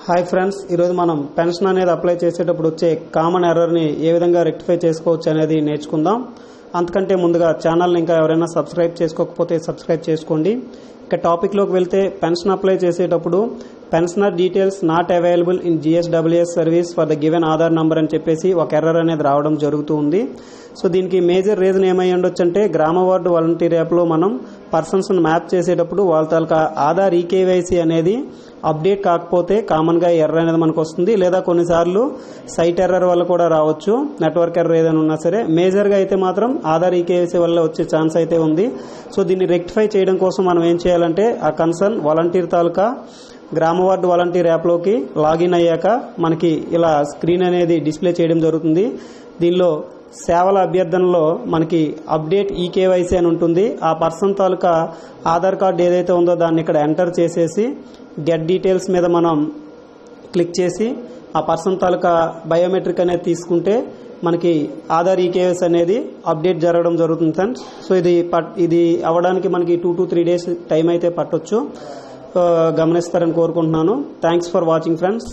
Hi friends, ఈరోజు మనం pension అనేది అప్లై చేసేటప్పుడు వచ్చే కామన్ ఎర్రర్ని ఏ విధంగా రెక్టిఫై చేసుకోవచ్చు అనేది నేర్చుకుందాం. అంతకంటే ముందుగా ఛానల్ని ఇంకా ఎవరైనా సబ్స్క్రైబ్ చేసుకోకపోతే సబ్స్క్రైబ్ చేసుకోండి. ఇక టాపిక్లోకి వెళ్తే, పెన్షన్ అప్లై చేసేటప్పుడు pensioner details not available in GSWS service for the given Aadhaar number అని చెప్పేసి ఒక ఎర్రర్ అనేది రావడం జరుగుతూ ఉంది. సో దీనికి మేజర్ రీజన్ ఏమై ఉండొచ్చు అంటే, గ్రామ వార్డు వాలంటీర్ యాప్లో మనం పర్సన్స్ని మ్యాప్ చేసేటప్పుడు వాళ్ళ తాలూకా ఆధార్ ఈకేవైసీ అనేది అప్డేట్ కాకపోతే కామన్గా ఎర్రర్ అనేది మనకు వస్తుంది. లేదా కొన్నిసార్లు సైట్ ఎర్రర్ వల్ల కూడా రావచ్చు, నెట్వర్క్ ఎర్రర్ ఏదైనా ఉన్నా సరే. మేజర్గా అయితే మాత్రం ఆధార్ ఈకేవైసీ వల్ల వచ్చే ఛాన్స్ అయితే ఉంది. సో దీన్ని రెక్టిఫై చేయడం కోసం మనం ఏం చేయాలంటే, ఆ కన్సర్న్ వాలంటీర్ తాలూకా గ్రామ వార్డు వాలంటీర్ యాప్లోకి లాగిన్ అయ్యాక మనకి ఇలా స్క్రీన్ అనేది డిస్ప్లే చేయడం జరుగుతుంది. దీనిలో సేవల అభ్యర్థనలో మనకి అప్డేట్ ఈకేవైసీ అని ఉంటుంది. ఆ పర్సన్ తాలూకా ఆధార్ కార్డు ఏదైతే ఉందో దాన్ని ఇక్కడ ఎంటర్ చేసేసి గెట్ డీటెయిల్స్ మీద మనం క్లిక్ చేసి ఆ పర్సన్ తాలూకా బయోమెట్రిక్ అనేది తీసుకుంటే మనకి ఆధార్ ఈకేవైసీ అనేది అప్డేట్ జరగడం జరుగుతుంది ఫ్రెండ్స్. సో ఇది అవ్వడానికి మనకి 2 to 3 days టైం అయితే పట్టొచ్చు. గమనిస్తారని కోరుకుంటున్నాను. Thanks for watching friends.